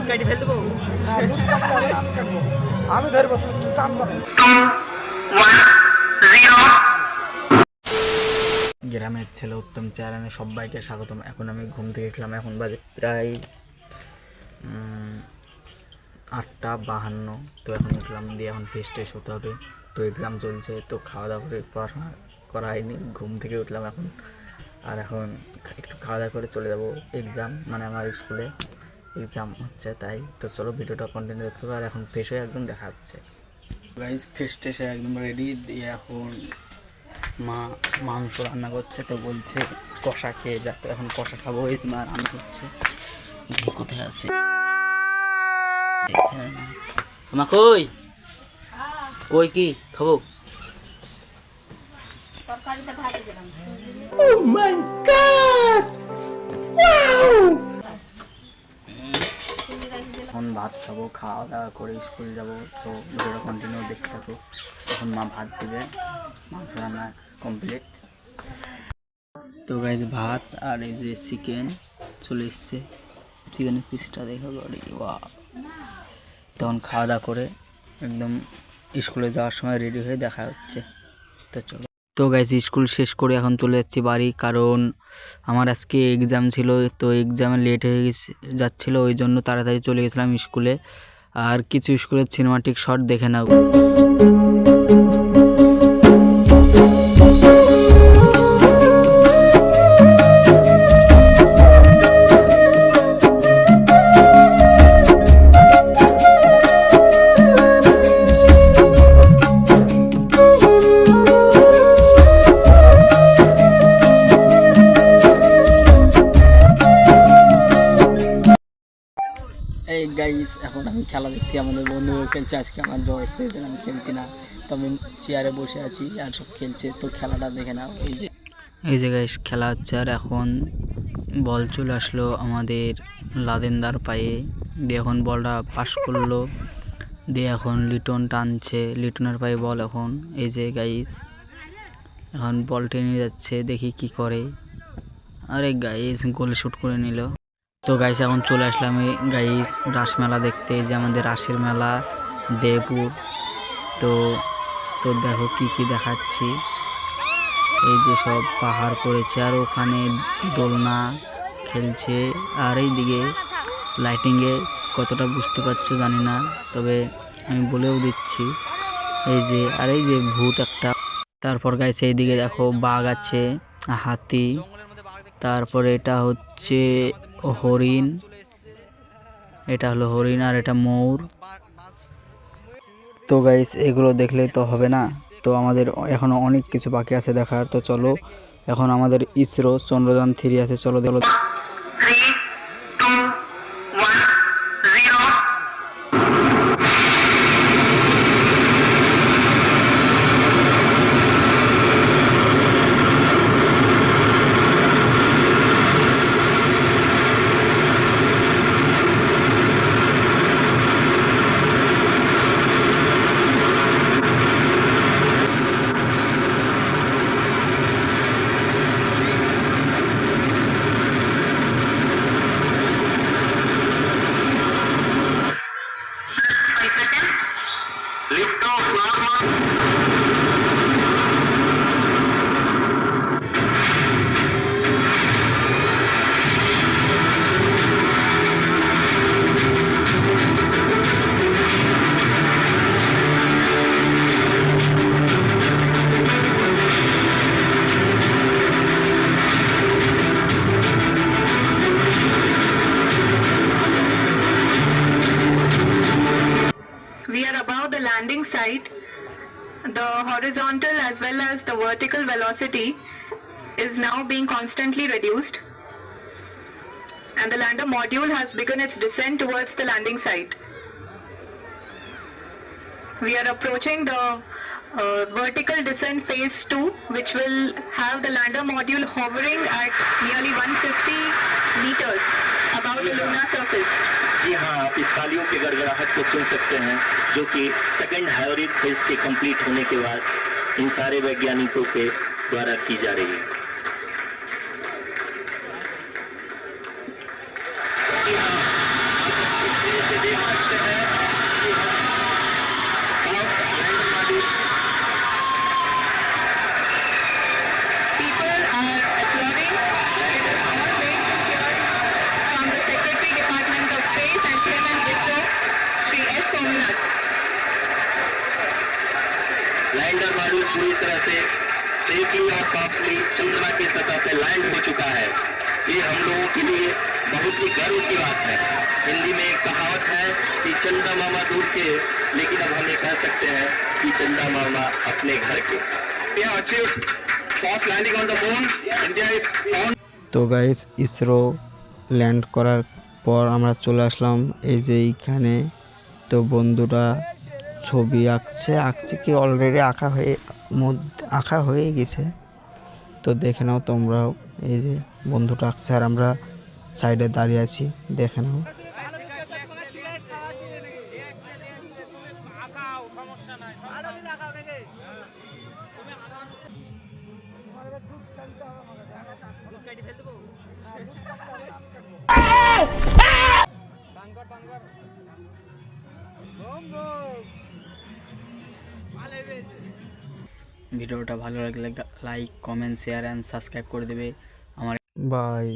কাটি ফেল দেবো। হ্যাঁ, দুধ কাটতে হবে না, আমি কাটবো। আমি ধরবো, তুমি টান করো। গ্রামের ছেলে উত্তম চ্যানেলে সবাইকে স্বাগতম। এখন আমি ঘুম থেকে উঠলাম, এখন বাজে প্রায় 8:52। তো এখন উঠলাম, দিয়ে এখন ফ্রেশ ট্রেশ হতে হবে। তো এক্সাম চলছে, তো খাওয়া দাওয়া করে পড়াশোনা করা হয়নি, ঘুম থেকে উঠলাম এখন। আর এখন একটু খাওয়া দাওয়া করে চলে যাব এক্সাম, মানে আমার স্কুলে এক্সাম হচ্ছে, তাই তো চলো ভিডিওটা কন্টিনিউ দেখতে হবে। আর এখন ফ্রেশ হয়ে একদম দেখা যাচ্ছে গাইজ, ফ্রেশ ট্রেশে একদম রেডি। দিয়ে এখন মা মাংস রান্না করছে, তো বলছে কষা খেয়ে যা, তো এখন কষা খাবো। এই মা রান্না করছে, কোথায় আছে মা? কই কই কি খাবো? এখন ভাত খাবো, খাওয়া দাওয়া করে স্কুল যাব। তো ভিডিওটা কন্টিনিউ দেখতে থাকো। এখন মা ভাত দিবে, মাংস রান্না কমপ্লিট। তো গাইজ ভাত আর এই যে চিকেন চলে এসছে, চিকেনের পিসটা দেখা বাড়ি ওয়া। তখন খাওয়া দাওয়া করে একদম স্কুলে যাওয়ার সময় রেডি হয়ে দেখা হচ্ছে। তো চলো, তো গাইজ স্কুল শেষ করে এখন চলে যাচ্ছি বাড়ি, কারণ আমার আজকে এক্সাম ছিল। তো এক্সামে লেট হয়ে যাচ্ছিলো, ওই জন্য তাড়াতাড়ি চলে গেছিলাম স্কুলে। আর কিছু স্কুলের সিনেমাটিক শট দেখে নাও। এই গাইস, এখন আমি খেলা দেখছি, আমাদের বন্ধুরা খেলছে। আজকে আমার জ্বর এসেছে, এই জন্য আমি খেলছি না, তো আমি চেয়ারে বসে আছি আর সব খেলছে। তো খেলাটা দেখে নাও। এই যে গাইস খেলা হচ্ছে, আর এখন বল চলে আসলো আমাদের লাদেনদার পায়ে, দিয়ে এখন বলটা পাস করলো, দিয়ে এখন লিটন টানছে, লিটনের পায়ে বল এখন। এই যে গাইস এখন বল টেনে যাচ্ছে, দেখি কি করে। আরে গাইস গোলে শুট করে নিল। তো গাইস এখন চলে আসলাম গাইস রাসমেলা দেখতে, যে আমাদের রাসের মেলা দেবপুর। তো তো দেখো কি কি দেখাচ্ছি, এই যে সব পাহাড় করেছে, আর ওখানে দোলনা খেলছে। আর এইদিকে লাইটিংয়ে কতটা বুঝতে পারছো জানি না, তবে আমি বলেও দিচ্ছি। এই যে আর এই যে ভূত একটা। তারপর গাইস এইদিকে দেখো বাঘ আছে, হাতি, তারপরে এটা হচ্ছে হরিণ, এটা হলো হরিণ, আর এটা ময়ূর। তো গাইস এগুলো দেখলেই তো হবে না, তো আমাদের এখনো অনেক কিছু বাকি আছে দেখার। তো চলো, এখন আমাদের ইসরো চন্দ্রযান 3 আছে, চলো দেখো। We are above the landing site. The horizontal as well as the vertical velocity is now being constantly reduced, and the lander module has begun its descent towards the landing site. We are approaching the vertical descent phase 2, which will have the lander module hovering at nearly 150 meters above the lunar surface. जी हाँ, आप इस तालियों के गड़गड़ाहट को सुन सकते हैं, जो कि सेकंड हाइब्रिड फेज के कंप्लीट होने के बाद इन सारे वैज्ञानिकों के द्वारा की जा रही है। जी हाँ, मॉड्यूल पूरी तरह से सेफली और सॉफ्टली चंद्रमा की सतह पे लैंड हो चुका है। ये हम लोगों के लिए बहुत ही गर्व की बात है। हिंदी में एक कहावत है कि चंदा मामा दूर के, लेकिन अब हम ये कह सकते हैं कि चंदा मामा अपने घर के। Soft landing on the moon, India is on. তো গাইস ইসরো ল্যান্ড করার পর আমরা চলে আসলাম এই যে এইখানে। তো বন্ধুরা ছবি আঁকছে কি অলরেডি আঁকা হয়ে গেছে। তো দেখে নাও তোমরাও, এই যে বন্ধুটা আঁকছে আর আমরা সাইডে দাঁড়িয়ে আছি, দেখে নাও। তোমার এবার দুধ জানতে হবে আমাকে, দুধ কাটি ফেলতে দেবো। হ্যাঁ, দুধ কাটতে হবে না, আমি কাটবো। টান কর, টান কর। Boom boom. ভালো হয়েছে। ভিডিওটা ভালো লাগলে like, comment, share and subscribe করে দেবে আমার। বাই।